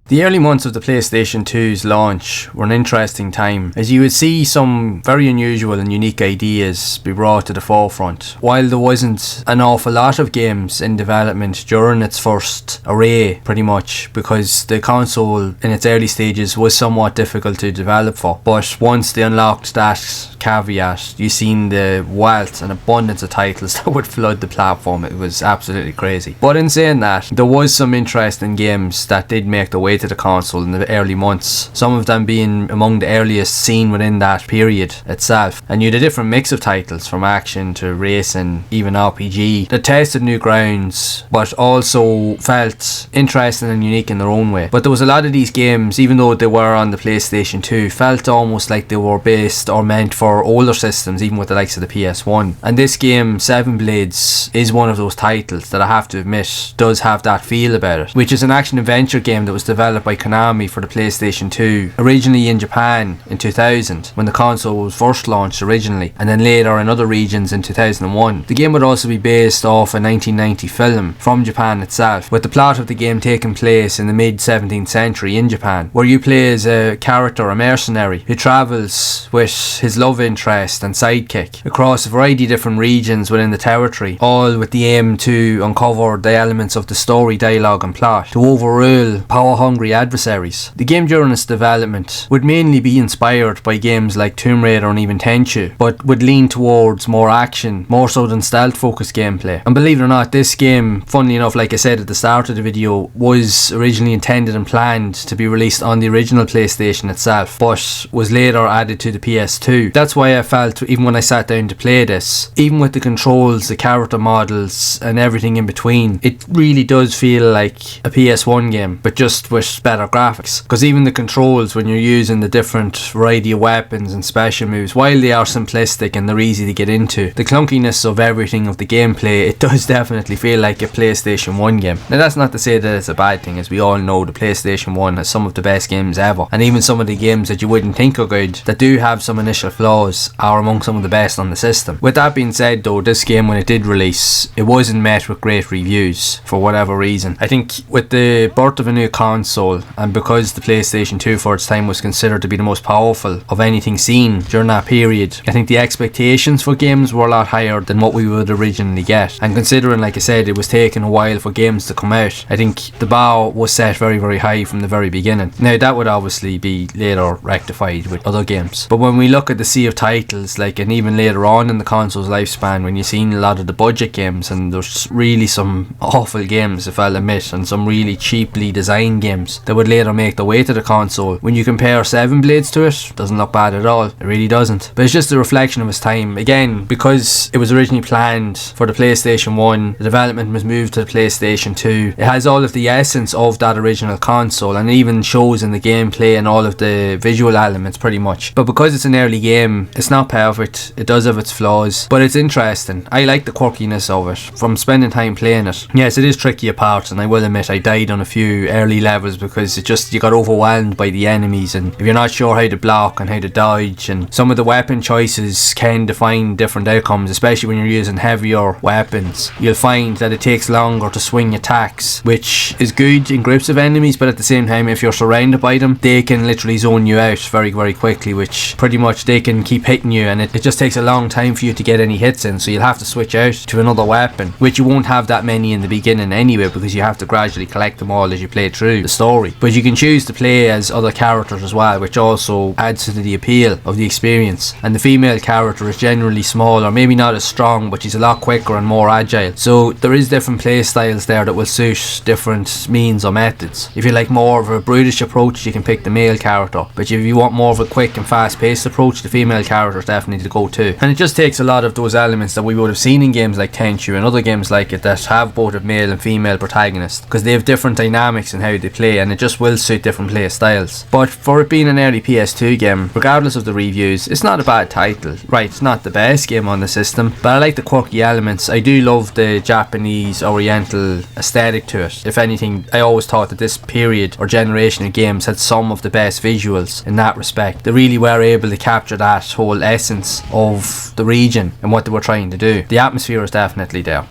The early months of the PlayStation 2's launch were an interesting time, as you would see some very unusual and unique ideas be brought to the forefront. While there wasn't an awful lot of games in development during its first array, pretty much, because the console in its early stages was somewhat difficult to develop for. But once they unlocked that caveat, you seen the wealth and abundance of titles that would flood the platform. It was absolutely crazy. But in saying that, there was some interesting games that did make their way to the console in the early months, some of them being among the earliest seen within that period itself. And you had a different mix of titles, from action to racing, even RPG, that tested new grounds but also felt interesting and unique in their own way. But there was a lot of these games, even though they were on the PlayStation 2, felt almost like they were based or meant for older systems, even with the likes of the PS1. And this game, Seven Blades, is one of those titles that I have to admit does have that feel about it, which is an action adventure game that was developed by Konami for the PlayStation 2, originally in Japan in 2000 when the console was first launched originally, and then later in other regions in 2001. The game would also be based off a 1990 film from Japan itself, with the plot of the game taking place in the mid 17th century in Japan, where you play as a character, a mercenary, who travels with his love interest and sidekick across a variety of different regions within the territory, all with the aim to uncover the elements of the story, dialogue and plot to overrule power-hungry adversaries. The game during its development would mainly be inspired by games like Tomb Raider and even Tenchu, but would lean towards more action, more so than stealth-focused gameplay. And believe it or not, this game, funnily enough, like I said at the start of the video, was originally intended and planned to be released on the original PlayStation itself, but was later added to the PS2. That's why I felt, even when I sat down to play this, even with the controls, the character models and everything in between, it really does feel like a PS1 game, but just with better graphics. Because even the controls, when you're using the different variety of weapons and special moves, while they are simplistic and they're easy to get into, the clunkiness of everything of the gameplay, it does definitely feel like a PlayStation 1 game. Now that's not to say that it's a bad thing, as we all know the PlayStation 1 has some of the best games ever, and even some of the games that you wouldn't think are good, that do have some initial flaws, are among some of the best on the system. With that being said though, this game, when it did release, it wasn't met with great reviews for whatever reason. I think with the birth of a new console, and because the PlayStation 2 for its time was considered to be the most powerful of anything seen during that period, I think the expectations for games were a lot higher than what we would originally get. And considering, like I said, it was taking a while for games to come out, I think the bar was set very, very high from the very beginning. Now that would obviously be later rectified with other games, but when we look at the sea of titles, like, and even later on in the console's lifespan, when you've seen a lot of the budget games, and there's really some awful games, if I'll admit, and some really cheaply designed games that would later make their way to the console, when you compare Seven Blades to it, doesn't look bad at all. It really doesn't. But it's just a reflection of its time. Again, because it was originally planned for the PlayStation 1, the development was moved to the PlayStation 2. It has all of the essence of that original console, and it even shows in the gameplay and all of the visual elements pretty much. But because it's an early game, it's not perfect. It does have its flaws, but it's interesting. I like the quirkiness of it from spending time playing it. Yes, it is tricky at parts, and I will admit I died on a few early levels because you got overwhelmed by the enemies, and if you're not sure how to block and how to dodge, and some of the weapon choices can define different outcomes, especially when you're using heavier weapons. You'll find that it takes longer to swing attacks, which is good in groups of enemies, but at the same time, if you're surrounded by them, they can literally zone you out very, very quickly, which pretty much they can keep hitting you, and it just takes a long time for you to get any hits in, so you'll have to switch out to another weapon, which you won't have that many in the beginning anyway, because you have to gradually collect them all as you play through the story. But you can choose to play as other characters as well, which also adds to the appeal of the experience. And the female character is generally smaller, maybe not as strong, but she's a lot quicker and more agile. So there is different play styles there that will suit different means or methods. If you like more of a brutish approach, you can pick the male character, but if you want more of a quick and fast paced approach, the female character is definitely the go-to. And it just takes a lot of those elements that we would have seen in games like Tenchu and other games like it that have both a male and female protagonist, because they have different dynamics in how they play, and it just will suit different play styles. But for it being an early PS2 game, regardless of the reviews, it's not a bad title. Right, it's not the best game on the system, but I like the quirky elements. I do love the Japanese oriental aesthetic to it. If anything, I always thought that this period or generation of games had some of the best visuals in that respect. They really were able to capture that whole essence of the region and what they were trying to do. The atmosphere is definitely there.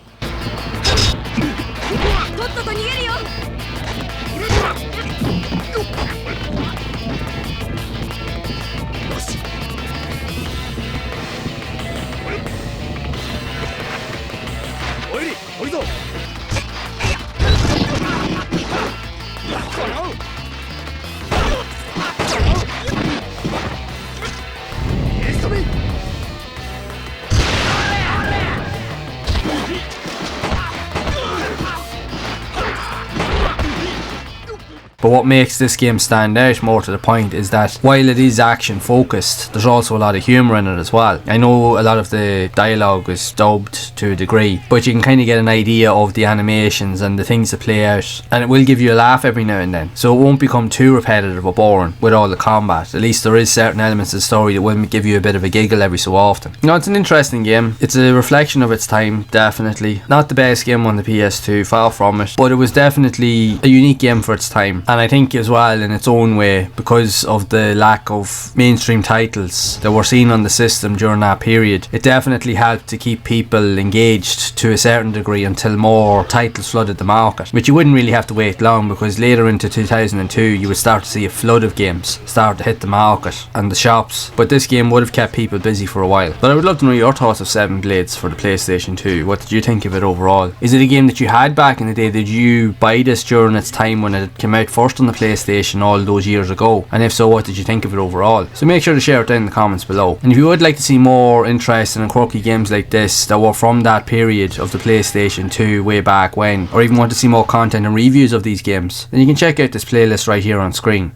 But what makes this game stand out, more to the point, is that while it is action focused, there's also a lot of humour in it as well. I know a lot of the dialogue is dubbed to a degree, but you can kind of get an idea of the animations and the things that play out, and it will give you a laugh every now and then. So it won't become too repetitive or boring with all the combat. At least there is certain elements of the story that will give you a bit of a giggle every so often. You know, it's an interesting game. It's a reflection of its time, definitely. Not the best game on the PS2, far from it, but it was definitely a unique game for its time. And I think as well, in its own way, because of the lack of mainstream titles that were seen on the system during that period, it definitely helped to keep people engaged to a certain degree until more titles flooded the market. But you wouldn't really have to wait long, because later into 2002 you would start to see a flood of games start to hit the market and the shops. But this game would have kept people busy for a while. But I would love to know your thoughts of Seven Blades for the PlayStation 2. What did you think of it overall? Is it a game that you had back in the day? Did you buy this during its time when it came out first on the PlayStation all those years ago? And if so, what did you think of it overall? So make sure to share it down in the comments below. And if you would like to see more interesting and quirky games like this that were from that period of the PlayStation 2 way back when, or even want to see more content and reviews of these games, then you can check out this playlist right here on screen.